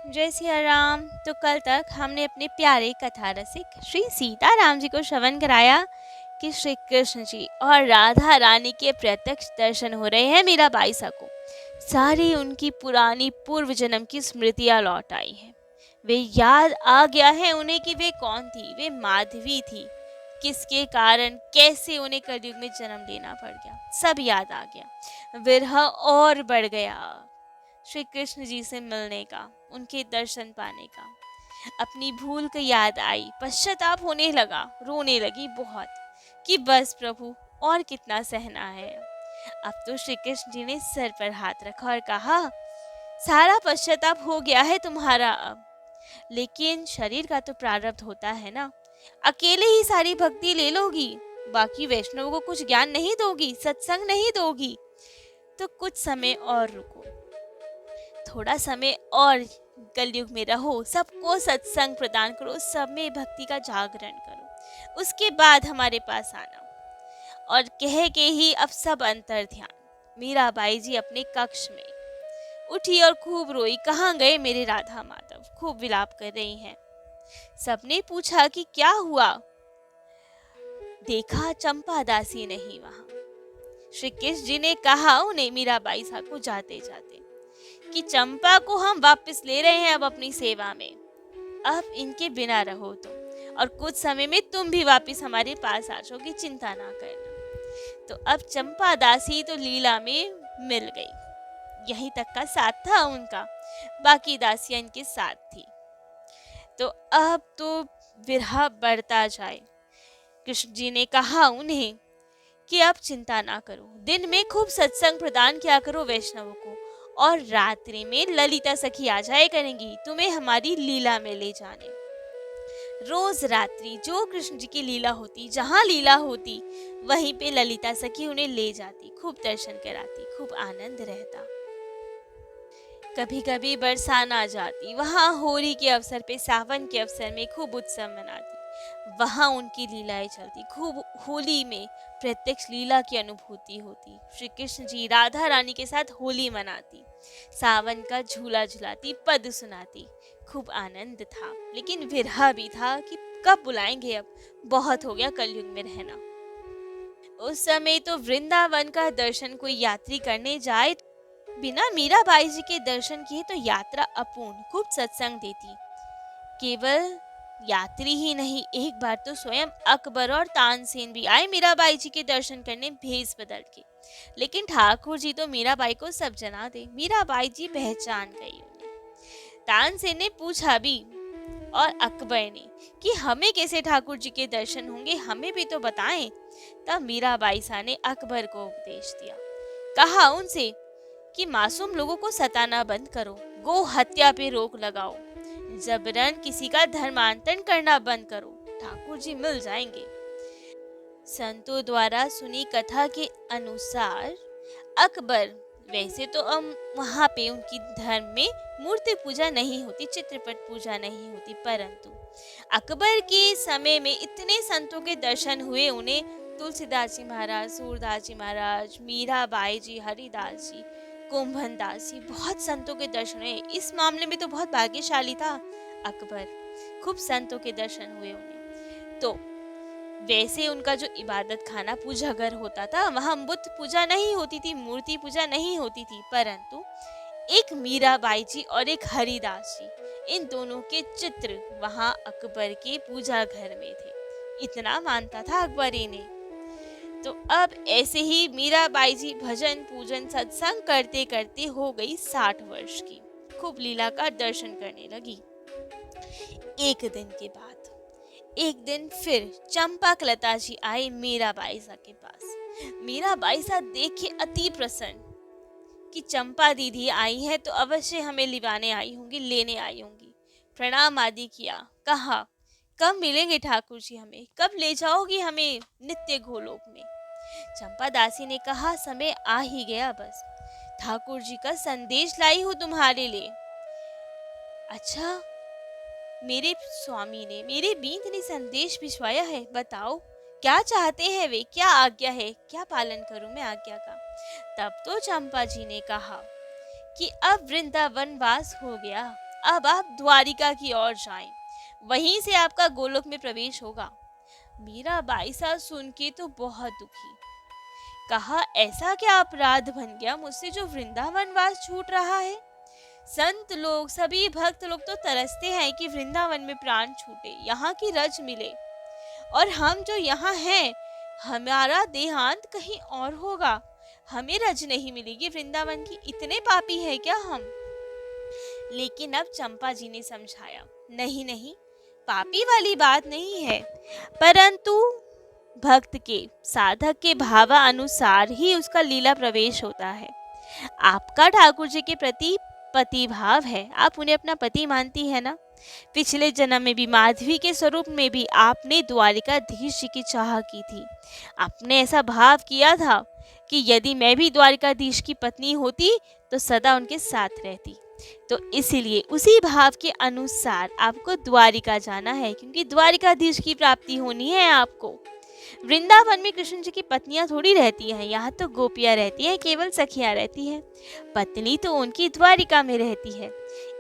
जय सिया राम। तो कल तक हमने अपने प्यारे कथा रसिक श्री सीता राम जी को श्रवण कराया कि श्री कृष्ण जी और राधा रानी के प्रत्यक्ष दर्शन हो रहे हैं मीराबाई सा को। सारी उनकी पुरानी पूर्व जन्म की स्मृतियां लौट आई हैं। वे याद आ गया है उन्हें कि वे कौन थी। वे माधवी थी। किसके कारण कैसे उन्हें कलयुग में जन्म लेना पड़ गया, सब याद आ गया। विरह और बढ़ गया श्री कृष्ण जी से मिलने का, उनके दर्शन पाने का। अपनी भूल की याद आई, पश्चाताप होने लगा, रोने लगी बहुत कि बस प्रभु और कितना सहना है। अब तो श्री कृष्ण जी ने सर पर हाथ रखा और कहा, सारा पश्चाताप हो गया है तुम्हारा अब, लेकिन शरीर का तो प्रारब्ध होता है ना। अकेले ही सारी भक्ति ले लोगी, बाकी वैष्णवों को कुछ ज्ञान नहीं दोगी, सत्संग नहीं दोगी, तो कुछ समय और रुको, थोड़ा समय और कलयुग में रहो, सबको सत्संग प्रदान करो, सब में भक्ति का जागरण करो, उसके बाद हमारे पास आना। और कह के ही अब सब अंतर ध्यान। मीराबाई जी अपने कक्ष में उठी और खूब रोई। कहाँ गए मेरे राधा माधव, खूब विलाप कर रही हैं। सबने पूछा कि क्या हुआ। देखा चंपा दासी नहीं वहां। श्री कृष्ण जी ने कहा उन्हें मीराबाई सा को जाते जाते कि चंपा को हम वापस ले रहे हैं अब अपनी सेवा में। अब इनके बिना रहो तुम, और कुछ समय में तुम भी वापस हमारे पास आ जाओगी, चिंता ना करना। तो अब चंपा दासी तो लीला में मिल गई। यहीं तक का साथ था उनका, बाकी दासियां इनके साथ थी। तो अब तो विरह बढ़ता जाए। कृष्ण जी ने कहा उन्हें कि अब चिंता ना करो, दिन में खूब सत्संग प्रदान किया करो वैष्णवों को, और रात्रि में ललिता सखी आ जाए करेंगी तुम्हें हमारी लीला में ले जाने। रोज रात्रि जो कृष्ण जी की लीला होती, जहाँ लीला होती, वहीं पे ललिता सखी उन्हें ले जाती, खूब दर्शन कराती, खूब आनंद रहता। कभी कभी बरसाना आ जाती, वहाँ होली के अवसर पे, सावन के अवसर में खूब उत्सव मनाती, वहाँ उनकी लीलाएं चलती। खूब होली में प्रत्यक्ष लीला की अनुभूति होती। श्री कृष्ण जी राधा रानी के साथ होली मनाती, सावन का झूला झुलाती, पद सुनाती, खूब आनंद था। लेकिन विरह भी था कि कब बुलाएंगे, अब बहुत हो गया कलयुग में रहना। उस समय तो वृंदावन का दर्शन कोई यात्री करने जाए, बिना मीराबाई जी के दर्शन किए तो यात्रा अपूर्ण। खूब सत्संग देती। केवल यात्री ही नहीं, एक बार तो स्वयं अकबर और तानसेन भी आए मीराबाई जी के दर्शन करने भेष बदल के। लेकिन ठाकुर जी तो मीराबाई को सब जना दे। मीराबाई जी पहचान गई उन्हें। तानसेन ने पूछा भी और अकबर ने कि हमें कैसे ठाकुर जी के दर्शन होंगे, हमें भी तो बताएं। तब मीराबाई सा ने अकबर को उपदेश दिया। कहा उनसे कि मासूम लोगों को सताना बंद करो, गो हत्या पे रोक लगाओ, जबरन किसी का धर्मांतरण करना बंद करो, ठाकुर जी मिल जाएंगे। संतों द्वारा सुनी कथा के अनुसार अकबर, वैसे तो वहाँ पे उनकी धर्म में मूर्ति पूजा नहीं होती, चित्रपट पूजा नहीं होती, परंतु अकबर के समय में इतने संतों के दर्शन हुए उन्हें। तुलसीदास जी महाराज, सूरदास जी महाराज, मीराबाई जी, हरिदास जी, कुंभन दास जी, बहुत संतों के दर्शन हुए। इस मामले में तो बहुत भाग्यशाली था अकबर, खूब संतों के दर्शन हुए उन्हें। तो वैसे उनका जो इबादत खाना पूजा घर होता था, वहां बुत पूजा नहीं होती थी, मूर्ति पूजा नहीं होती थी, परंतु एक मीराबाई जी और एक हरिदास जी, इन दोनों के चित्र वहां अकबर के पूजा घर में थे। इतना मानता था अकबर इन्हें। तो अब ऐसे ही मीराबाई जी भजन पूजन सत्संग करते करते हो गई 60 वर्ष की। खूब लीला का दर्शन करने लगी। एक दिन के बाद एक दिन फिर चंपाकलता जी आई मीराबाई सा के पास। मीराबाई सा देखे अति प्रसन्न कि चंपा दीदी आई है तो अवश्य हमें लिवाने आई होंगी, लेने आई होंगी। प्रणाम आदि किया। कहा कब मिलेंगे ठाकुर जी, हमें कब ले जाओगी हमें नित्य गोलोक में। चंपा दासी ने कहा समय आ ही गया, बस ठाकुर जी का संदेश लाई हूँ तुम्हारे लिए। अच्छा, मेरे स्वामी ने, मेरे बीत ने संदेश भिजवाया है, बताओ क्या चाहते हैं वे, क्या आज्ञा है, क्या पालन करूं मैं आज्ञा का। तब तो चंपा जी ने कहा कि अब वृंदावन वास हो गया, अब आप द्वारिका की ओर जाएं, वहीं से आपका गोलोक में प्रवेश होगा। मीराबाई साहब सुन के तो बहुत दुखी। कहा, ऐसा क्या अपराध बन गया मुझसे जो वृंदावन वास छूट रहा है? संत लोग, सभी भक्त लोग तो तरसते हैं कि वृंदावन में प्राण छूटे, यहाँ की रज मिले, और हम जो यहाँ हैं, हमारा देहांत कहीं और होगा, हमें रज नहीं मिलेगी वृंदावन की। इतने पापी है क्या हम? लेकिन अब चंपा जी ने समझाया, नहीं नहीं, पापी वाली बात नहीं है, परंतु भक्त के, साधक के भावा अनुसार ही उसका लीला प्रवेश होता है। आपका ठाकुर जी के प्रति पति भाव है, आप उन्हें अपना पति मानती है ना? पिछले जन्म में भी, माधवी के स्वरूप में भी आपने द्वारिकाधीश जी की चाह की थी। आपने ऐसा भाव किया था कि यदि मैं भी द्वारिकाधीश की पत्नी होती तो सदा उनके साथ रहती। तो इसीलिए उसी भाव के अनुसार आपको द्वारिका जाना है, क्योंकि द्वारिकाधीश की प्राप्ति होनी है आपको। वृंदावन में कृष्ण जी की पत्नियां थोड़ी रहती हैं, यहाँ तो गोपियां रहती हैं, केवल सखियां रहती हैं। पत्नी तो उनकी द्वारिका में रहती है।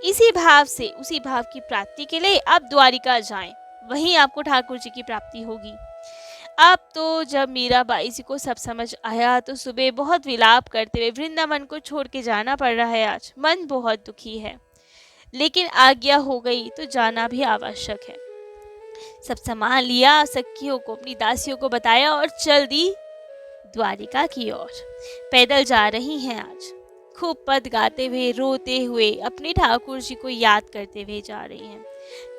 इसी भाव से, उसी भाव की प्राप्ति के लिए आप द्वारिका जाएं, वहीं आपको ठाकुर जी की प्राप्ति होगी। अब तो जब मीराबाई जी को सब समझ आया तो सुबह बहुत विलाप करते हुए वृंदावन को छोड़ के जाना पड़ रहा है। आज मन बहुत दुखी है, लेकिन आज्ञा हो गई तो जाना भी आवश्यक है। सब सामान लिया, सखियों को, अपनी दासियों को बताया और चल दी द्वारिका की ओर। पैदल जा रही हैं आज, खूब पद गाते हुए, रोते हुए, अपने ठाकुर जी को याद करते हुए जा रही हैं।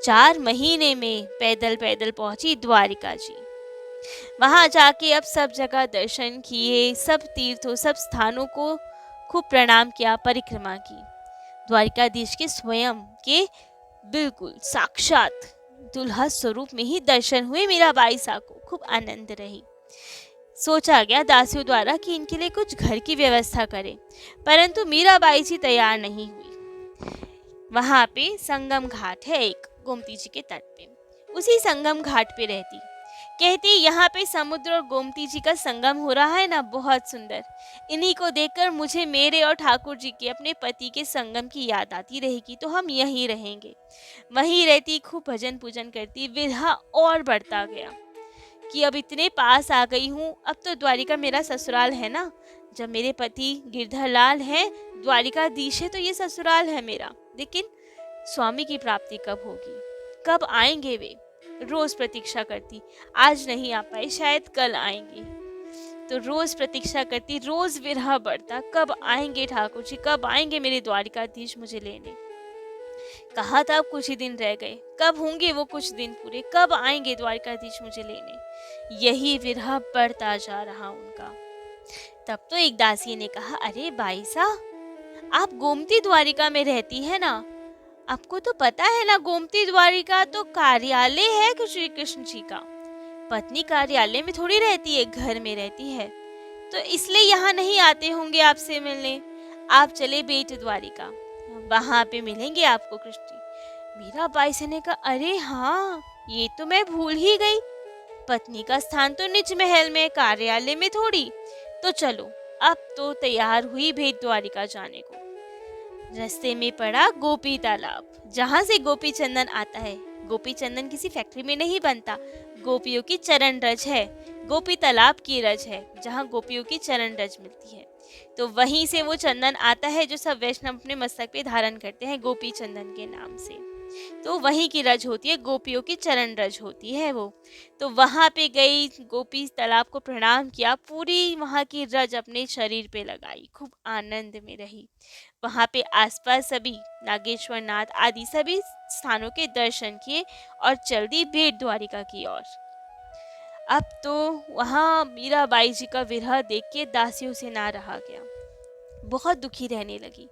4 महीने में पैदल पैदल पहुंची द्वारिका जी। वहां जाके अब सब जगह दर्शन किए, सब तीर्थों, सब स्थानों को खूब प्रणाम किया, परिक्रमा की। द्वारिकाधीश के स्वयं के बिल्कुल साक्षात दुल्हा स्वरूप में ही दर्शन हुए मीराबाई साहब को। खूब आनंद रही। सोचा गया दासियों द्वारा कि इनके लिए कुछ घर की व्यवस्था करें, परंतु मीराबाई जी तैयार नहीं हुई। वहां पे संगम घाट है एक, गोमती जी के तट पे, उसी संगम घाट पे रहती। कहती, यहाँ पे समुद्र और गोमती जी का संगम हो रहा है ना, बहुत सुंदर। इन्हीं को देखकर मुझे मेरे और ठाकुर जी के, अपने पति के संगम की याद आती रहेगी, तो हम यहीं रहेंगे। वहीं रहती, खूब भजन पूजन करती। विरह और बढ़ता गया कि अब इतने पास आ गई हूँ, अब तो द्वारिका मेरा ससुराल है ना। जब मेरे पति गिरधर लाल हैं, द्वारिकाधीश है, तो ये ससुराल है मेरा। लेकिन स्वामी की प्राप्ति कब होगी, कब आएंगे वे? रोज प्रतीक्षा करती, आज नहीं आ पाए, शायद कल आएंगे। तो रोज प्रतीक्षा करती, रोज विरह बढ़ता, कब आएंगे ठाकुर जी, कब आएंगे मेरे द्वारिकाधीश मुझे लेने। कहा था अब कुछ ही दिन रह गए, कब होंगे वो कुछ दिन पूरे, कब आएंगे द्वारिकाधीश मुझे लेने। यही विरह बढ़ता जा रहा उनका। तब तो एक दासी ने कहा, अरे बाई साहब, आप गोमती द्वारिका में रहती है ना, आपको तो पता है ना, गोमती द्वारिका तो कार्यालय है श्री कृष्ण जी का। पत्नी कार्यालय में थोड़ी रहती है, घर में रहती है, तो इसलिए यहाँ नहीं आते होंगे आपसे मिलने। आप चले बेट द्वारिका, वहां पे मिलेंगे आपको कृष्ण जी। मीराबाई से ने कहा, अरे हाँ, ये तो मैं भूल ही गई, पत्नी का स्थान तो निज महल में, कार्यालय में थोड़ी। तो चलो, अब तो तैयार हुई भेट द्वारिका जाने को। रास्ते में पड़ा गोपी तालाब, जहाँ से गोपी चंदन आता है। गोपी चंदन किसी फैक्ट्री में नहीं बनता, गोपियों की चरण रज है, गोपी तालाब की रज है, जहाँ गोपियों की चरण रज मिलती है। तो वहीं से वो चंदन आता है जो सब वैष्णव अपने मस्तक पे धारण करते हैं गोपी चंदन के नाम से। तो वहीं की रज होती है, गोपियों की चरण रज होती है वो। तो वहां पे गई, गोपी तालाब को प्रणाम किया, पूरी वहां की रज अपने शरीर पे लगाई, खूब आनंद में रही। वहां पे आसपास सभी नागेश्वर नाथ आदि सभी स्थानों के दर्शन किए और चल दी भेट द्वारिका की ओर। अब तो वहां मीराबाई जी का विरह देख के दासियों से ना रहा गया, बहुत दुखी रहने लगी।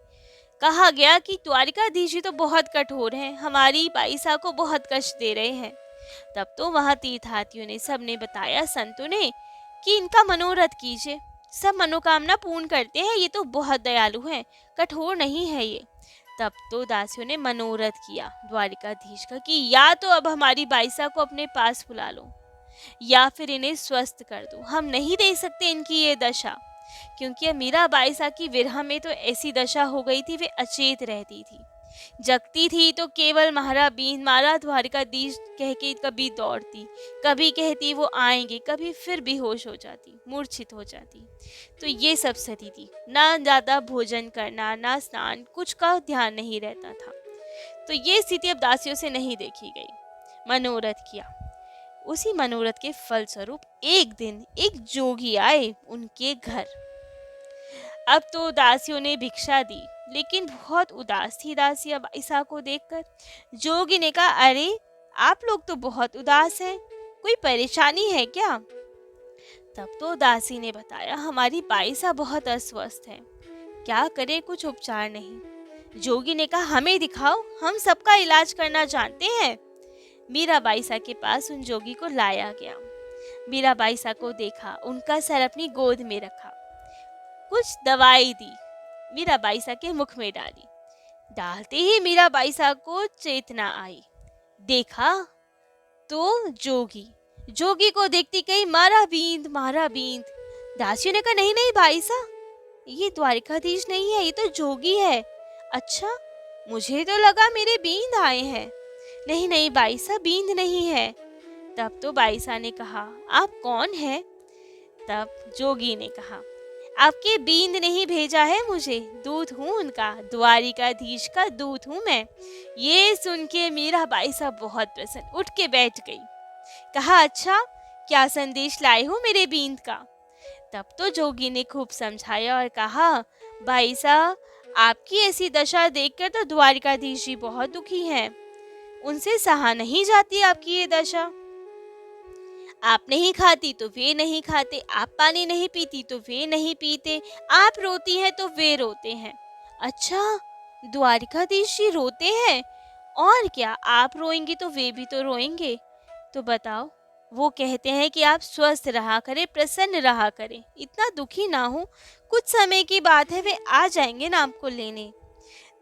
कहा गया कि द्वारिकाधीश जी तो बहुत कठोर हैं, हमारी बाईसा को बहुत कष्ट दे रहे हैं। तब तो वहां तीर्थार्थियों ने, सबने बताया, संतों ने, कि इनका मनोरथ कीजिए, सब मनोकामना पूर्ण करते हैं, ये तो बहुत दयालु हैं, कठोर नहीं है ये। तब तो दासियों ने मनोरथ किया द्वारिकाधीश का कि या तो अब हमारी बाईसा को अपने पास बुला लो, या फिर इन्हें स्वस्थ कर दो, हम नहीं दे सकते इनकी ये दशा। क्योंकि मीराबाई साहब की विरह में तो ऐसी दशा हो गई थी, वे अचेत रहती थी। जगती थी तो केवल मारा बीन मारा द्वारिकाधीश कह के कभी दौड़ती, कभी कहती वो आएंगे, कभी फिर बेहोश हो जाती, मूर्छित हो जाती। तो ये सब स्थिति थी, ना ज़्यादा भोजन करना, ना स्नान, कुछ का ध्यान नहीं रहता था। तो ये स्थिति अब दासियों से नहीं देखी गई। मनोरथ किया, उसी मनोरथ के फलस्वरूप एक दिन एक जोगी आए उनके घर। अब तो दासियों ने भिक्षा दी, लेकिन बहुत उदास थी दासियां बाईसा को देखकर। जोगी ने कहा, अरे आप लोग तो बहुत उदास हैं, कोई परेशानी है क्या? तब तो दासी ने बताया, हमारी बाईसा बहुत अस्वस्थ है, क्या करे, कुछ उपचार नहीं। जोगी ने कहा, हमें दिखाओ, हम सबका इलाज करना जानते हैं। मीरा बाईसा के पास उन जोगी को लाया गया। मीरा बाईसा को देखा, उनका सर अपनी गोद में रखा, कुछ दवाई दी, मीरा बाईसा के मुख में डाली। डालते ही मीरा बाईसा को चेतना आई। देखा तो जोगी को देखती कही, मारा बींद मारा बींद। दासियों ने कहा, नहीं नहीं बाईसा, ये द्वारिकाधीश नहीं है, ये तो जोगी है। अच्छा, मुझे तो लगा मेरे बींद आए हैं। नहीं नहीं बाईसा, बींद नहीं है। तब तो बाईसा ने कहा, आप कौन हैं? तब जोगी ने कहा, आपके बींद नहीं भेजा है मुझे, दूत हूँ उनका, द्वारिकाधीश का दूत हूँ मैं। ये सुन के मीरा बाईसा बहुत प्रसन्न, उठ के बैठ गई। कहा, अच्छा क्या संदेश लाए हो मेरे बींद का? तब तो जोगी ने खूब समझाया और कहा, बाईसा, आपकी ऐसी दशा देखकर तो द्वारिकाधीश जी बहुत दुखी हैं, उनसे सहा नहीं जाती आपकी ये दशा। आप नहीं खाती तो वे नहीं खाते, आप पानी नहीं पीती तो वे नहीं पीते, आप रोती हैं तो वे रोते हैं। अच्छा, द्वारिकाधीश जी रोते हैं? और क्या, आप रोएंगी तो वे भी तो रोएंगे। तो बताओ, वो कहते हैं कि आप स्वस्थ रहा करें, प्रसन्न रहा करें, इतना दुखी ना हो, कुछ समय की बात है, वे आ जाएंगे ना आपको लेने।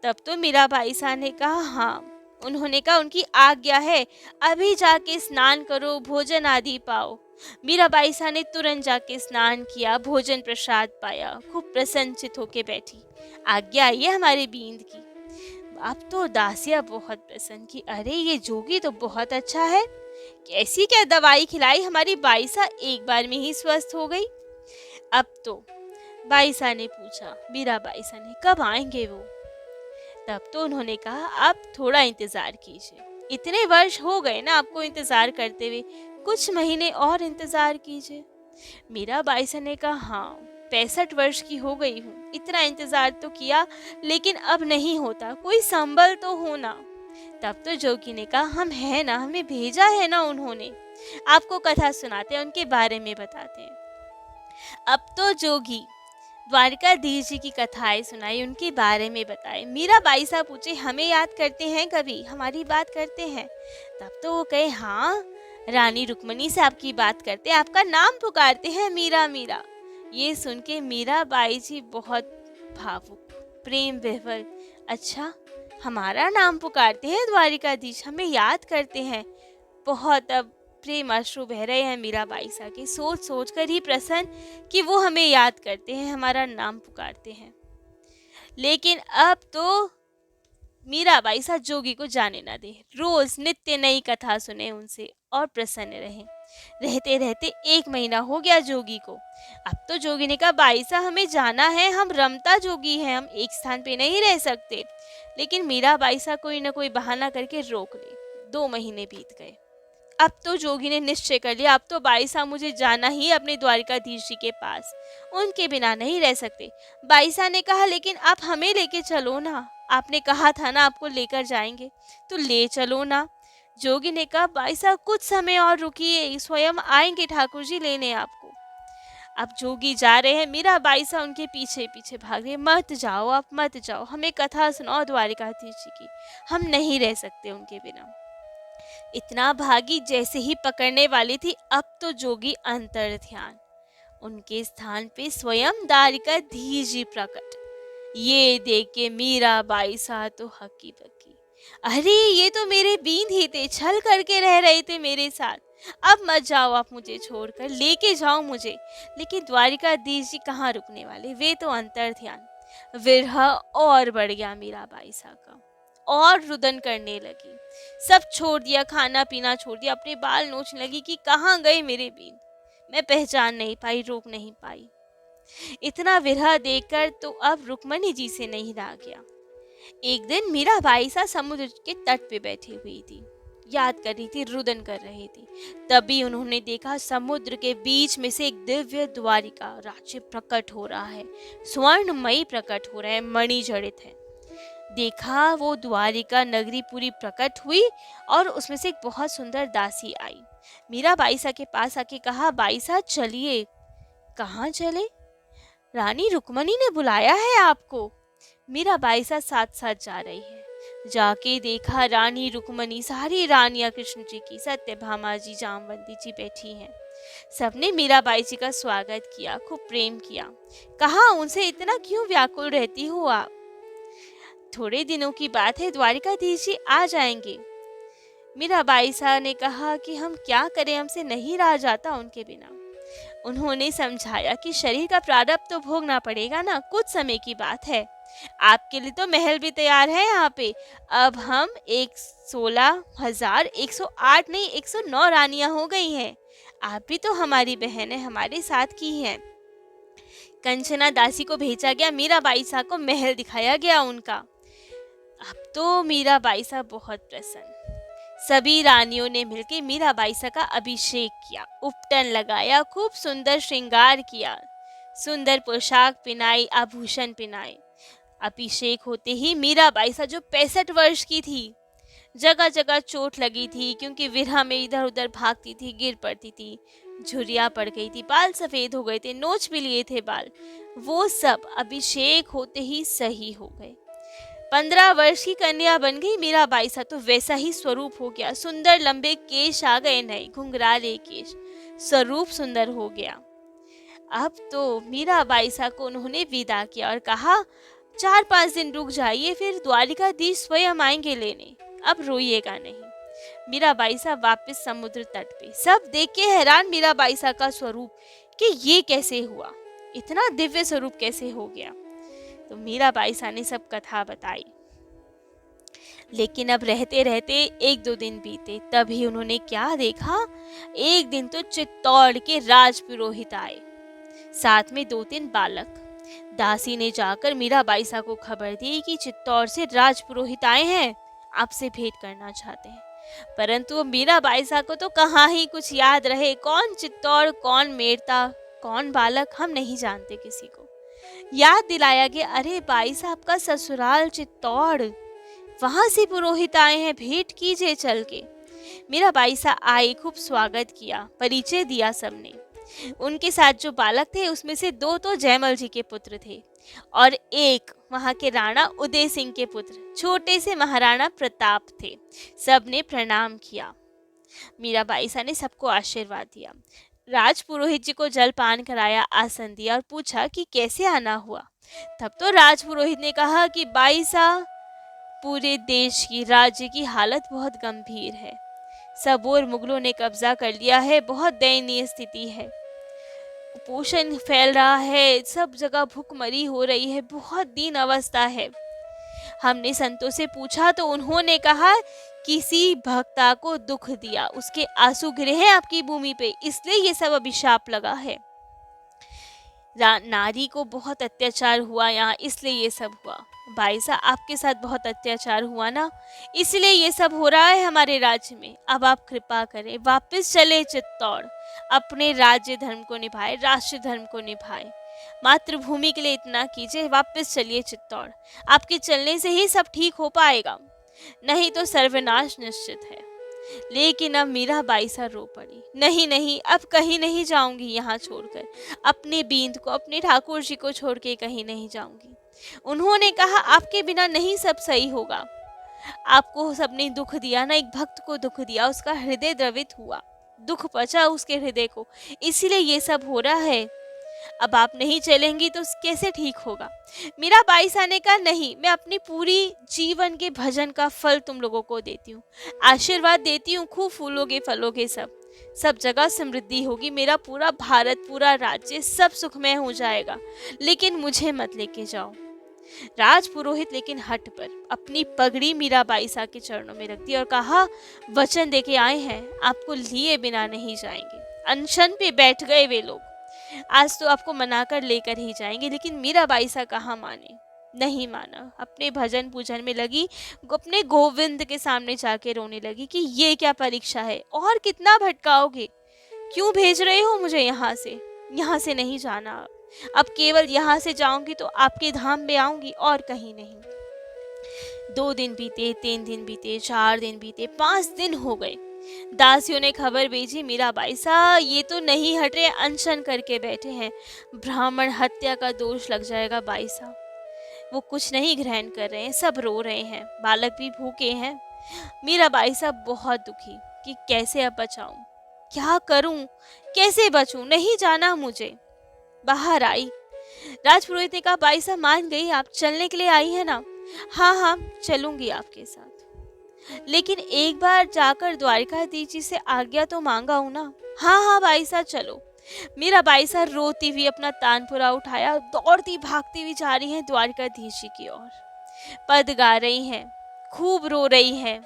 तब तो मीरा बाईसा ने कहा, हाँ। उन्होंने कहा, उनकी आज्ञा है, अभी जाके स्नान करो, भोजन आदि पाओ। मीरा बाईसा ने तुरंत जाके स्नान किया, भोजन प्रसाद पाया, खूब प्रसन्नचित होके बैठी। आज्ञा आई है हमारे बींद की। अब तो दासिया बहुत प्रसन्न की, अरे ये जोगी तो बहुत अच्छा है, कैसी क्या दवाई खिलाई, हमारी बाईसा एक बार में ही स्वस्थ हो गई। अब तो बाईसा ने पूछा, मीरा बाईसा ने, कब आएंगे वो? तब तो उन्होंने कहा, आप थोड़ा इंतजार कीजिए, इतने वर्ष हो गए ना आपको इंतजार करते हुए, कुछ महीने और इंतजार कीजिए। मीरा बाईसा ने कहा, हाँ 65 वर्ष की हो गई हूँ, इतना इंतजार तो किया, लेकिन अब नहीं होता, कोई संबल तो हो ना। तब तो जोगी ने कहा, हम हैं ना, हमें भेजा है ना उन्होंने, आपको कथा सुनाते हैं, उनके बारे में बताते हैं। अब तो जोगी द्वारिकाधीश जी की कथाएं सुनाई, उनके बारे में बताए। मीरा बाईसा पूछे, हमें याद करते हैं कभी, हमारी बात करते हैं? तब तो वो कहे, हाँ, रानी रुक्मणी से आपकी बात करते, आपका नाम पुकारते हैं, मीरा मीरा। ये सुन के मीरा बाई जी बहुत भावुक, प्रेम विह्वल, अच्छा हमारा नाम पुकारते हैं द्वारिकाधीश, हमें याद करते हैं। बहुत अब प्रेम अश्रु बह रहे हैं मीरा बाईसा के, सोच सोच कर ही प्रसन्न कि वो हमें याद करते हैं, हमारा नाम पुकारते हैं। लेकिन अब तो मीरा बाईसा जोगी को जाने ना दे, रोज नित्य नई कथा सुने उनसे और प्रसन्न रहे। रहते रहते 1 महीना हो गया जोगी को। अब तो जोगी ने कहा, बाईसा हमें जाना है, हम रमता जोगी हैं, हम एक स्थान पे नहीं रह सकते। लेकिन मीरा बाईसा कोई ना कोई बहाना करके रोक ले। 2 महीने बीत गए। अब तो जोगी ने निश्चय कर लिया, अब तो बाईसा मुझे जाना ही अपने द्वारिकाधीश जी के पास, उनके बिना नहीं रह सकते। बाईसा ने कहा, लेकिन आप हमें लेके चलो ना, आपने कहा था ना आपको लेकर जाएंगे, तो ले चलो ना। जोगी ने कहा, बाईसा कुछ समय और रुकिए, स्वयं आएंगे ठाकुर जी लेने आपको। अब जोगी जा रहे हैं, मीरा बाईसा उनके पीछे पीछे भाग रही है, मत जाओ, आप मत जाओ, हमें कथा सुनाओ द्वारिकाधीश जी की, हम नहीं रह सकते उनके बिना। इतना भागी, जैसे ही पकड़ने वाली थी, अब तो जोगी अंतर ध्यान, उनके स्थान पे स्वयं द्वारिकाधीश जी प्रकट। ये देख के मीरा बाईसा तो हक्की बक्की, अरे ये तो मेरे बींद ही थे, छल करके रह रहे थे मेरे साथ, अब मत जाओ आप मुझे छोड़कर, लेके जाओ मुझे। लेकिन द्वारिकाधीश जी कहाँ रुकने वाले, वे तो अंतर ध्यान। विरह और बढ़ गया मीरा बाईसा का, और रुदन करने लगी। सब छोड़ दिया, खाना पीना छोड़ दिया, अपने बाल नोचने लगी कि कहाँ गए मेरे बीन। मैं पहचान नहीं पाई, रोक नहीं पाई। इतना विरह देखकर तो अब रुक्मणी जी से नहीं रहा गया। एक दिन मीराबाई सा समुद्र के तट पे बैठी हुई थी, याद कर रही थी, रुदन कर रही थी। तभी उन्होंने देखा समुद्र के बीच में से एक दिव्य द्वारिका राज्य प्रकट हो रहा है, स्वर्णमयी प्रकट हो रहा है, मणि जड़ित है। देखा वो द्वारिका नगरी पूरी प्रकट हुई और उसमें से एक बहुत सुंदर दासी आई। मीरा बाईसा के पास आके कहा, बाईसा चलिए। कहाँ चले? रानी रुक्मणी ने बुलाया है आपको। मीरा बाईसा साथ साथ जा रही है। जाके देखा रानी रुक्मणी, सारी रानियां कृष्ण जी की, सत्यभामा जी, जामवंती जी बैठी हैं। सबने मीराबाई जी का स्वागत किया, खूब प्रेम किया। कहा, उनसे इतना क्यों व्याकुल रहती हो आप? थोड़े दिनों की बात है, द्वारिकाधीश जी आ जाएंगे। मीराबाई साहब ने कहा कि हम क्या करें, हमसे नहीं रहा जाता उनके बिना। उन्होंने समझाया कि शरीर का प्रारब्ध तो भोगना पड़ेगा ना, कुछ समय की बात है। आपके लिए तो महल भी तैयार है यहाँ पे। अब हम 16,108 नहीं 109 रानियां हो गई हैं। आप भी तो हमारी बहन है, हमारे साथ की हैं। कंचना दासी को भेजा गया, मीराबाई साहब को महल दिखाया गया उनका। अब तो मीराबाई साहब बहुत प्रसन्न। सभी रानियों ने मिलकर मीराबाई साहब का अभिषेक किया, उपटन लगाया, खूब सुंदर श्रृंगार किया, सुंदर पोशाक पहनाई, आभूषण पहनाए। अभिषेक होते ही मीराबाई साहब जो 65 वर्ष की थी, जगह जगह चोट लगी थी क्योंकि विरह में इधर उधर भागती थी, गिर पड़ती थी, झुर्रियाँ पड़ गई थी, बाल सफेद हो गए थे, नोच भी लिए थे बाल, वो सब अभिषेक होते ही सही हो गए। 15 वर्ष की कन्या बन गई मीराबाई साहब, तो वैसा ही स्वरूप हो गया। सुंदर लंबे केश आ गए, नए घुंघराले केश, स्वरूप सुंदर हो गया। अब तो मीराबाई साहब को उन्होंने विदा किया और कहा, 4-5 दिन रुक जाइए, फिर द्वारिकाधीश स्वयं आएंगे लेने, अब रोइएगा नहीं। मीराबाई साहब वापस समुद्र तट पे, सब देख के हैरान मीराबाई साहब का स्वरूप कि ये कैसे हुआ, इतना दिव्य स्वरूप कैसे हो गया। तो मीराबाई साहब ने सब कथा बताई। लेकिन अब रहते रहते 1-2 दिन बीते, तभी उन्होंने क्या देखा, एक दिन तो चित्तौड़ के राजपुरोहित आए, साथ में 2-3 बालक। दासी ने जाकर मीराबाई साहब को खबर दी कि चित्तौड़ से राजपुरोहित आए हैं, आपसे भेंट करना चाहते हैं। परंतु मीराबाई साहब को तो कहाँ ही कुछ याद रहे, कौन चित्तौड़, कौन मेड़ता, कौन बालक, हम नहीं जानते किसी को। याद दिलाया गया, अरे बाई साहब का ससुराल चित्तौड़, वहां से पुरोहित आए हैं, भेंट कीजिए चल के। मीराबाई साहब आई, खूब स्वागत किया, परिचय दिया सबने। उनके साथ जो बालक थे उसमें से 2 तो जयमल जी के पुत्र थे और 1 वहां के राणा उदय सिंह के पुत्र, छोटे से महाराणा प्रताप थे। सबने प्रणाम किया। मीराबाई साहब ने सबको आशीर्वाद दिया। राजपुरोहित जी को जलपान कराया, आसन दिया और पूछा कि कैसे आना हुआ। तब तो राजपुरोहित ने कहा कि बाई साहब, पूरे देश की, राज्य की हालत बहुत गंभीर है, सब ओर मुगलों ने कब्जा कर लिया है, बहुत दयनीय स्थिति है, कुपोषण फैल रहा है, सब जगह भूखमरी हो रही है, बहुत दीन अवस्था है। हमने संतों से पूछा तो उन्होंने कहा, किसी भक्ता को दुख दिया, उसके आंसू गिरे हैं आपकी भूमि पे, इसलिए ये सब अभिशाप लगा है। नारी को बहुत अत्याचार हुआ यहाँ, इसलिए ये सब हुआ। भाई साहब, आपके साथ बहुत अत्याचार हुआ ना, इसलिए ये सब हो रहा है हमारे राज्य में। अब आप कृपा करें, वापस चले चित्तौड़, अपने राज्य धर्म को निभाए, राष्ट्र धर्म को निभाए, मातृभूमि के लिए इतना कीजिए, वापस चलिए चित्तौड़। आपके चलने से ही सब ठीक हो पाएगा, नहीं तो सर्वनाश निश्चित है। लेकिन अब मीराबाई सा रो पड़ी, नहीं नहीं, अब कहीं नहीं जाऊंगी यहाँ छोड़कर, अपने बींद को, अपने ठाकुर जी को छोड़ के कहीं नहीं जाऊंगी। उन्होंने कहा, आपके बिना नहीं सब सही होगा, आपको सबने दुख दिया ना, एक भक्त को दुख दिया, उसका हृदय द्रवित हुआ, दुख पचा उसके हृदय को, इसीलिए ये सब हो रहा है। अब आप नहीं चलेंगी तो कैसे ठीक होगा। मीराबाई साहब ने कहा, नहीं, मैं अपनी पूरी जीवन के भजन का फल तुम लोगों को देती हूँ, आशीर्वाद देती हूँ, खूब फूलोगे फलोगे, सब जगह समृद्धि होगी, मेरा पूरा भारत, पूरा राज्य सब सुखमय हो जाएगा, लेकिन मुझे मत लेके जाओ। राज पुरोहित लेकिन हट पर अपनी पगड़ी मीराबाई सा के चरणों में रख दी और कहा, वचन देके आए हैं, आपको लिए बिना नहीं जाएंगे। अनशन पे बैठ गए वे लोग, आज तो आपको मनाकर लेकर ही जाएंगे। लेकिन मीराबाई सा कहाँ माने, नहीं माना। अपने भजन पूजन में लगी, अपने गोविंद के सामने जाके रोने लगी कि ये क्या परीक्षा है, और कितना भटकाओगे, क्यों भेज रहे हो मुझे यहाँ से नहीं जाना। अब केवल यहाँ से जाऊंगी तो आपके धाम में आऊंगी और कहीं नहीं। 2 दिन बीते, 3 दिन बीते, 4 दिन बीते, 5 दिन हो गए। दासियों ने खबर भेजी, मीराबाई सा ये तो नहीं हट रहे, अनशन करके बैठे हैं, ब्राह्मण हत्या का दोष लग जाएगा बाई सा। वो कुछ नहीं ग्रहण कर रहे हैं, सब रो रहे हैं, बालक भी भूखे हैं। मीराबाई साहब बहुत दुखी कि कैसे अब बचाऊं, क्या करूं, कैसे बचूं, नहीं जाना मुझे। बाहर आई, राजपुरोहित ने कहा, बाई साहब मान गई, आप चलने के लिए आई है ना? हाँ हाँ चलूंगी आपके साथ, लेकिन एक बार जाकर द्वारिकाधीश जी से आज्ञा तो मांगा हूं ना। हाँ हाँ बाई साहब चलो। मीराबाई साहब रोती हुई अपना तानपुरा उठाया, दौड़ती भागती हुई जा रही है द्वारिकाधीश जी की ओर। पद गा रही हैं, खूब रो रही हैं।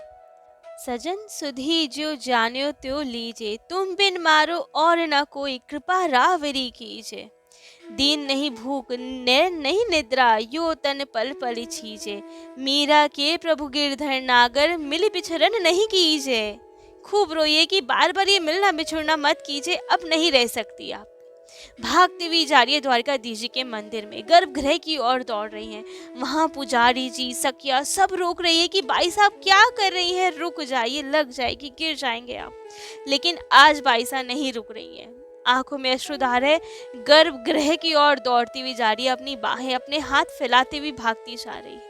सजन सुधी जो जान्यो त्यो लीजे, तुम बिन मारो और न कोई, कृपा रावरी कीजे। दीन नहीं भूख नैन नहीं निद्रा, यो तन पल पल छीजे। मीरा के प्रभु गिरधर नागर, मिल बिछरन नहीं कीजे। खूब रोइए कि बार बार ये मिलना बिछुड़ना मत कीजिए, अब नहीं रह सकती आप। भागती हुई जा रही है द्वारिकाधीश जी के मंदिर में, गर्भगृह की ओर दौड़ रही हैं। वहां पुजारी जी, सखिया सब रोक रही है कि बाई साहब क्या कर रही हैं, रुक जाइए, लग जाएगी, गिर जाएंगे आप। लेकिन आज बाई साहब नहीं रुक रही हैं, आंखों में अश्रुधार है, गर्भगृह की ओर दौड़ती हुई जा रही है, अपनी बाहें अपने हाथ फैलाते हुए भागती जा रही है।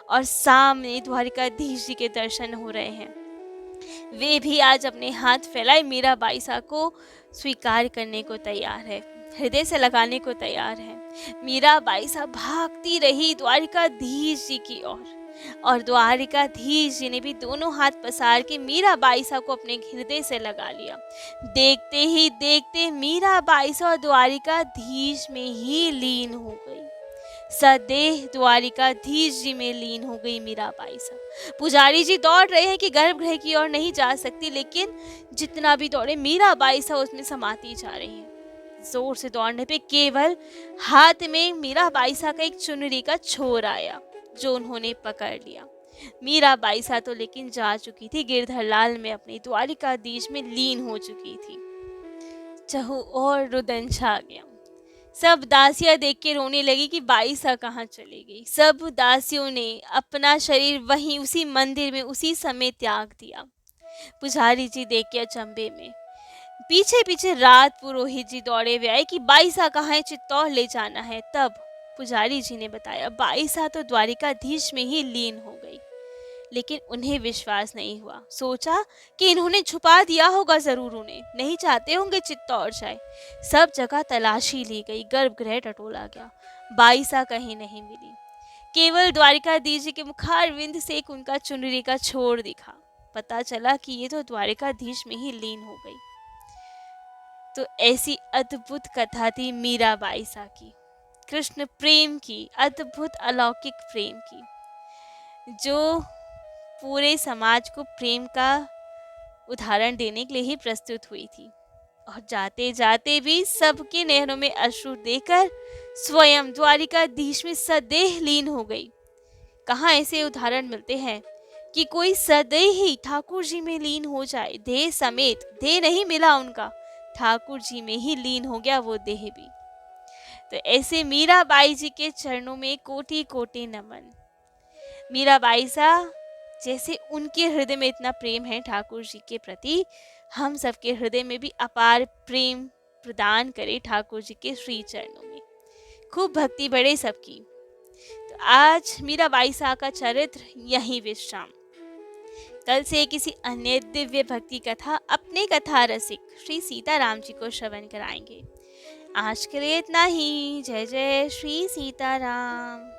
और सामने द्वारिकाधीश जी के दर्शन हो रहे हैं। वे भी आज अपने हाथ फैलाए मीराबाई सा को स्वीकार करने को तैयार है, हृदय से लगाने को तैयार है। मीराबाई सा भागती रही द्वारिकाधीश जी की ओर, और द्वारिकाधीश जी ने भी दोनों हाथ पसार के मीराबाई सा को अपने हृदय से लगा लिया। देखते ही देखते मीराबाई सा द्वारिकाधीश में ही लीन हो गई, सदेह द्वारिकाधीश जी में लीन हो गई मीराबाई सा। पुजारी जी दौड़ रहे हैं कि गर्भगृह की ओर नहीं जा सकती, लेकिन जितना भी दौड़े मीराबाई सा उसमें समाती जा रही है। जोर से दौड़ने पे केवल हाथ में मीराबाई सा का एक चुनरी का छोर आया, जो उन्होंने पकड़ लिया। मीराबाई सा तो लेकिन जा चुकी थी, गिरधरलाल में अपनी द्वारिकाधीश में लीन हो चुकी थी। चहु और रुदन छा गया। सब दासियां देख के रोने लगी कि बाई सा कहाँ चली गई। सब दासियों ने अपना शरीर वहीं उसी मंदिर में उसी समय त्याग दिया। पुजारी जी देख के अचंभे में, पीछे पीछे रात पुरोहित जी दौड़े हुए आए कि बाई सा कहाँ है, चित्तौड़ ले जाना है। तब पुजारी जी ने बताया, बाई सा तो द्वारिकाधीश में ही लीन हो गई। लेकिन उन्हें विश्वास नहीं हुआ, सोचा कि इन्होंने छुपा दिया होगा जरूर, उन्हें नहीं चाहते होंगे चित्तौड़ जाए। सब जगह तलाशी ली गई, गर्भगृह टटोला गया, बाई सा कहीं नहीं मिली। केवल द्वारिकाधीश जी के मुखारविंद से एक उनका चुनरी का छोर दिखा। पता चला कि ये तो द्वारिकाधीश में ही लीन हो गई। तो ऐसी अद्भुत कथा थी मीराबाई सा की, कृष्ण प्रेम की, अद्भुत अलौकिक प्रेम की, जो पूरे समाज को प्रेम का उदाहरण देने के लिए ही प्रस्तुत हुई थी। और जाते जाते भी सबके नैनों में अश्रु देकर स्वयं द्वारिकाधीश में सदैह लीन हो गई। कहाँ ऐसे उदाहरण मिलते हैं कि कोई सदैह ही ठाकुर जी में लीन हो जाए, देह समेत। देह नहीं मिला उनका, ठाकुर जी में ही लीन हो गया वो देह भी। तो ऐसे मीराबाई जी के चरणों में कोटि कोटि नमन। मीराबाई सा जैसे उनके हृदय में इतना प्रेम है ठाकुर जी के प्रति, हम सबके हृदय में भी अपार प्रेम प्रदान करे ठाकुर जी के श्री चरणों में। खूब भक्ति बढ़े सबकी। तो आज मीराबाई सा का चरित्र यहीं विश्राम। कल से किसी अन्य दिव्य भक्ति कथा अपने कथा रसिक श्री सीताराम जी को श्रवण कराएंगे। आज के लिए इतना ही। जय जय श्री सीताराम।